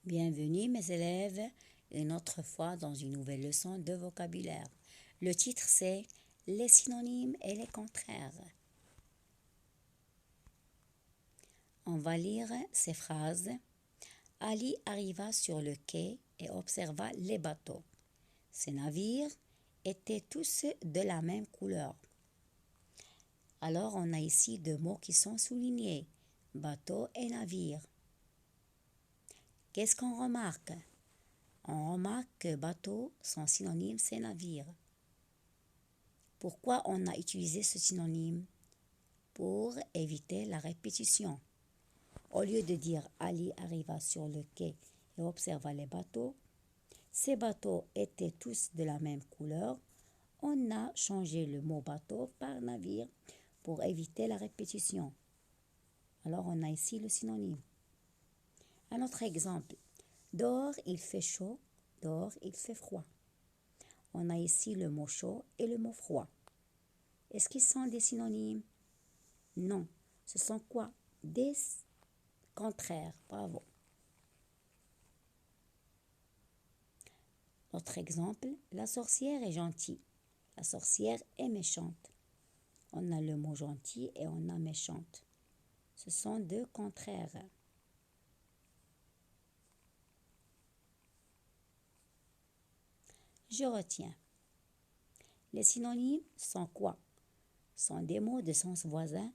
Bienvenue mes élèves, une autre fois dans une nouvelle leçon de vocabulaire. Le titre c'est les synonymes et les contraires. On va lire ces phrases. Ali arriva sur le quai et observa les bateaux. Ces navires étaient tous de la même couleur. Alors on a ici deux mots qui sont soulignés, bateau et navire. Qu'est-ce qu'on remarque? On remarque que bateau, son synonyme, c'est navire. Pourquoi on a utilisé ce synonyme? Pour éviter la répétition. Au lieu de dire Ali arriva sur le quai et observa les bateaux, ces bateaux étaient tous de la même couleur, on a changé le mot bateau par navire pour éviter la répétition. Alors on a ici le synonyme. Un autre exemple. Dehors, il fait chaud. Dehors, il fait froid. On a ici le mot chaud et le mot froid. Est-ce qu'ils sont des synonymes? Non. Ce sont quoi? Des contraires. Bravo. Autre exemple. La sorcière est gentille. La sorcière est méchante. On a le mot gentil et on a méchante. Ce sont deux contraires. Je retiens. Les synonymes sont quoi? Sont des mots de sens voisin,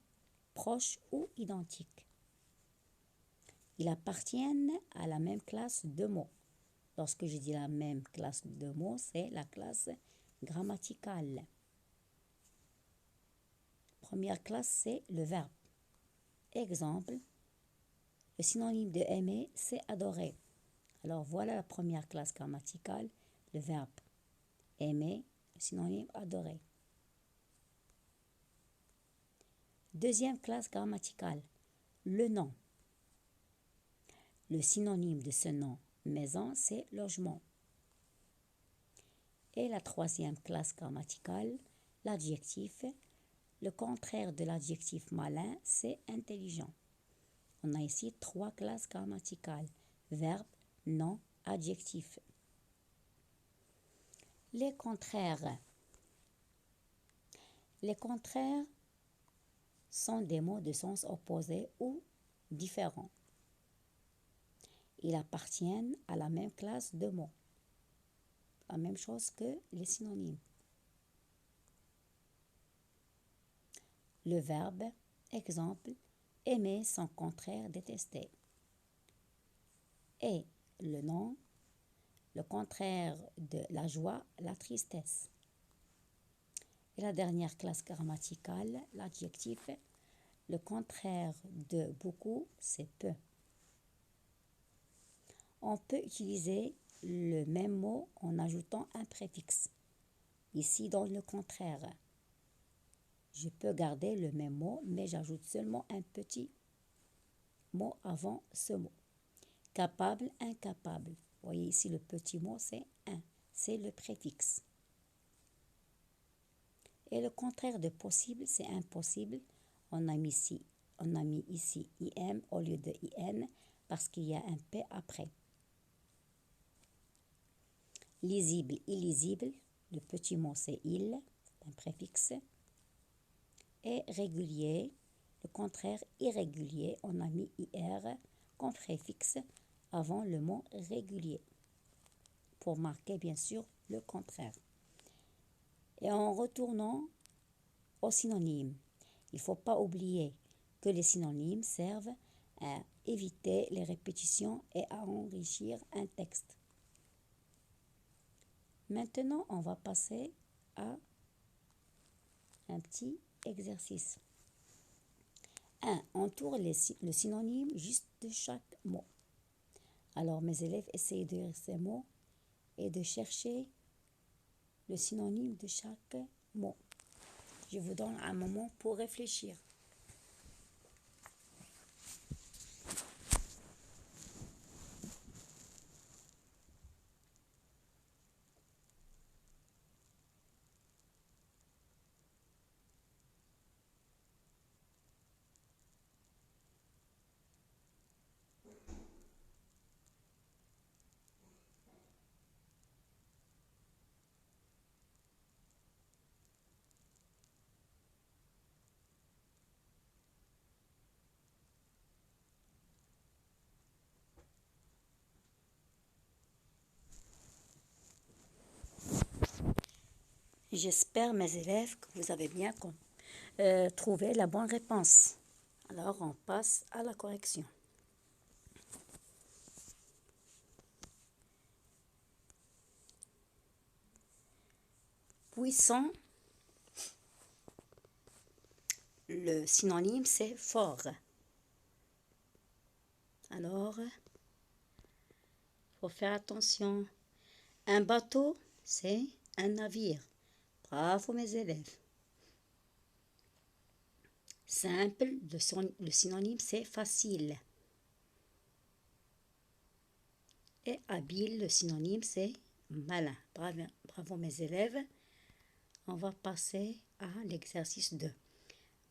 proches ou identiques. Ils appartiennent à la même classe de mots. Lorsque je dis la même classe de mots, c'est la classe grammaticale. Première classe, c'est le verbe. Exemple, le synonyme de aimer, c'est adorer. Alors voilà la première classe grammaticale, le verbe. Aimer, le synonyme adorer. Deuxième classe grammaticale, le nom. Le synonyme de ce nom, maison, c'est logement. Et la troisième classe grammaticale, l'adjectif. Le contraire de l'adjectif malin, c'est intelligent. On a ici trois classes grammaticales, verbe, nom, adjectif. Les contraires. Les contraires sont des mots de sens opposé ou différents. Ils appartiennent à la même classe de mots. La même chose que les synonymes. Le verbe, exemple, aimer son contraire détester. Et le nom, le contraire de la joie, la tristesse. Et la dernière classe grammaticale, l'adjectif, le contraire de beaucoup, c'est peu. On peut utiliser le même mot en ajoutant un préfixe. Ici, dans le contraire, je peux garder le même mot, mais j'ajoute seulement un petit mot avant ce mot. Capable, incapable. Vous voyez ici, le petit mot, c'est un. C'est le préfixe. Et le contraire de possible, c'est impossible. On a mis ici im au lieu de in parce qu'il y a un p après. Lisible, illisible. Le petit mot, c'est il, c'est un préfixe. Et régulier, le contraire irrégulier. On a mis ir comme préfixe avant le mot régulier pour marquer bien sûr le contraire. Et en retournant aux synonymes, il ne faut pas oublier que les synonymes servent à éviter les répétitions et à enrichir un texte. Maintenant, on va passer à un petit exercice. 1. Entoure le synonyme juste de chaque mot. Alors, mes élèves, essayez de lire ces mots et de chercher le synonyme de chaque mot. Je vous donne un moment pour réfléchir. J'espère, mes élèves, que vous avez bien trouvé la bonne réponse. Alors, on passe à la correction. Puissant, le synonyme, c'est fort. Alors, il faut faire attention. Un bateau, c'est un navire. Bravo, mes élèves. Simple, le synonyme, c'est facile. Et habile, le synonyme, c'est malin. Bravo, bravo, mes élèves. On va passer à l'exercice 2.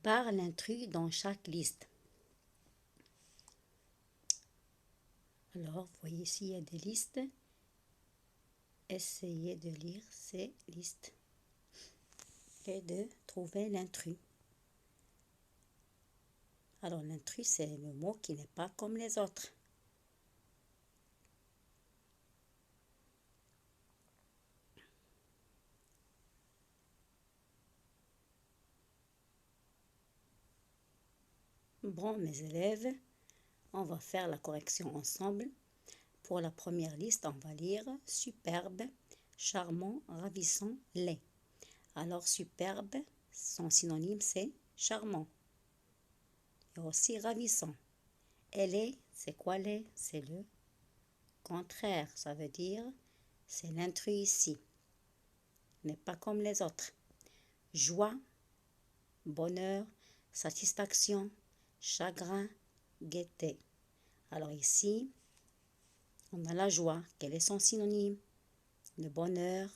Barre l'intrus dans chaque liste. Alors, vous voyez ici, il y a des listes. Essayez de lire ces listes et de trouver l'intrus. Alors, l'intrus, c'est le mot qui n'est pas comme les autres. Bon, mes élèves, on va faire la correction ensemble. Pour la première liste, on va lire superbe, charmant, ravissant, laid. Alors, superbe, son synonyme, c'est charmant. Et aussi ravissant. Et laid, c'est quoi laid? C'est le contraire. Ça veut dire, c'est l'intrus ici. N'est pas comme les autres. Joie, bonheur, satisfaction, chagrin, gaieté. Alors ici, on a la joie. Quel est son synonyme? Le bonheur,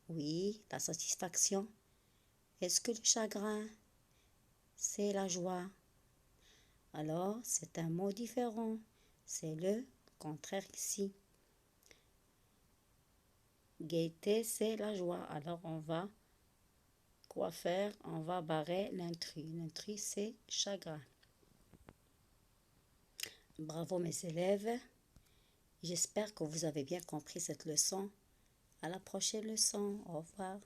oui, la satisfaction. Est-ce que le chagrin, c'est la joie? Alors, c'est un mot différent. C'est le contraire ici. Gaieté, c'est la joie. Alors, on va quoi faire? On va barrer l'intrus. L'intrus, c'est chagrin. Bravo, mes élèves. J'espère que vous avez bien compris cette leçon. À la prochaine leçon. Au revoir.